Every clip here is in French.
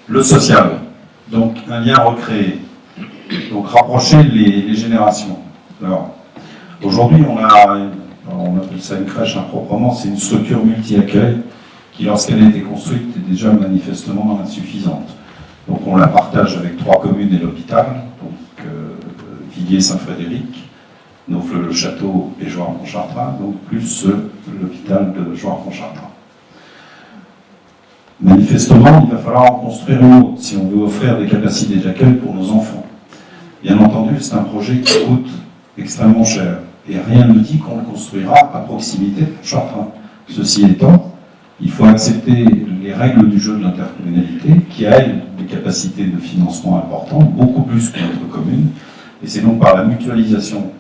Le social, donc un lien recréé, donc rapprocher les générations. Alors, aujourd'hui, on appelle ça une crèche improprement, c'est une structure multi-accueil qui, lorsqu'elle a été construite, est déjà manifestement insuffisante. Donc on la partage avec 3 communes et l'hôpital, donc Villiers-Saint-Frédéric, Naufle-le-Château et Jouarre-Pontchartrain, donc plus l'hôpital de Jouarre-Pontchartrain. Manifestement, il va falloir en construire une autre si on veut offrir des capacités d'accueil pour nos enfants. Bien entendu, c'est un projet qui coûte extrêmement cher et rien ne dit qu'on le construira à proximité de Pontchartrain. Ceci étant, il faut accepter les règles du jeu de l'intercommunalité qui a des capacités de financement importantes, beaucoup plus que notre commune, et c'est donc par la mutualisation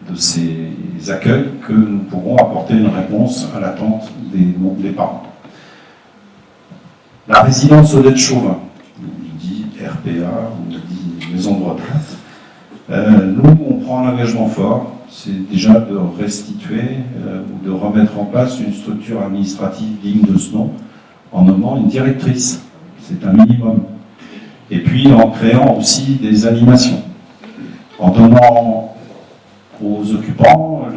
de ces accueils que nous pourrons apporter une réponse à l'attente des parents. La résidence Odette-Chauvin, on dit RPA, on dit maison de retraite. Nous, on prend un engagement fort, c'est déjà de restituer ou de remettre en place une structure administrative digne de ce nom, en nommant une directrice, c'est un minimum. Et puis en créant aussi des animations, en donnant aux occupants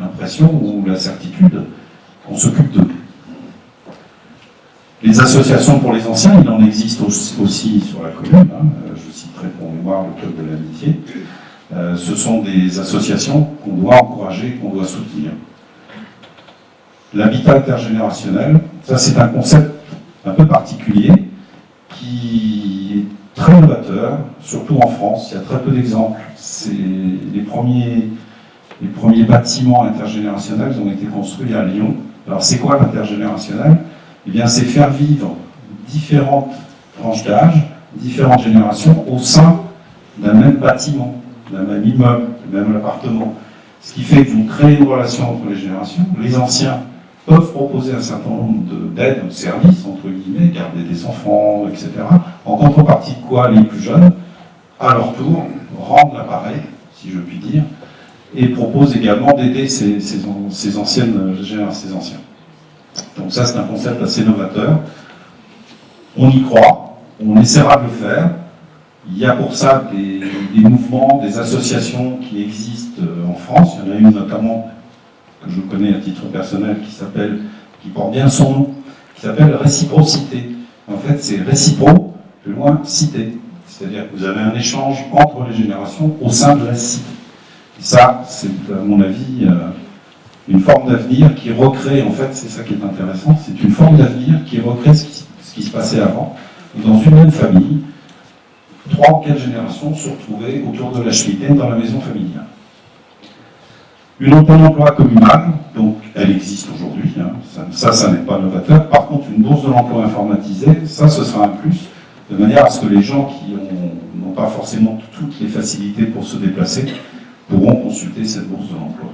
l'impression ou la certitude qu'on s'occupe d'eux. Les associations pour les anciens, il en existe aussi sur la commune, je citerai pour mémoire le Club de l'Amitié. Ce sont des associations qu'on doit encourager, qu'on doit soutenir. L'habitat intergénérationnel, ça c'est un concept un peu particulier qui est très novateur, surtout en France, il y a très peu d'exemples. Les premiers bâtiments intergénérationnels ont été construits à Lyon. Alors c'est quoi l'intergénérationnel ? Eh bien, c'est faire vivre différentes tranches d'âge, différentes générations au sein d'un même bâtiment, d'un même immeuble, d'un même appartement. Ce qui fait que vous créez une relation entre les générations. Les anciens peuvent proposer un certain nombre d'aides ou de services, entre guillemets, garder des enfants, etc. En contrepartie de quoi les plus jeunes, à leur tour, rendent l'appareil, si je puis dire, et proposent également d'aider ces anciennes générations, ces anciens. Donc ça, c'est un concept assez novateur. On y croit, on essaiera de le faire. Il y a pour ça des mouvements, des associations qui existent en France. Il y en a une notamment que je connais à titre personnel qui porte bien son nom, qui s'appelle Réciprocité. En fait, c'est récipro, plus loin, cité. C'est-à-dire que vous avez un échange entre les générations au sein de la cité. Et ça, c'est à mon avis une forme d'avenir qui recrée, en fait, c'est ça qui est intéressant, c'est une forme d'avenir qui recrée ce qui se passait avant. Dans une même famille, 3 ou 4 générations se retrouvaient autour de la cheminée dans la maison familiale. Une auto emploi communale, donc elle existe aujourd'hui, ça n'est pas novateur. Par contre, une bourse de l'emploi informatisée, ça ce sera un plus, de manière à ce que les gens qui n'ont pas forcément toutes les facilités pour se déplacer pourront consulter cette bourse de l'emploi.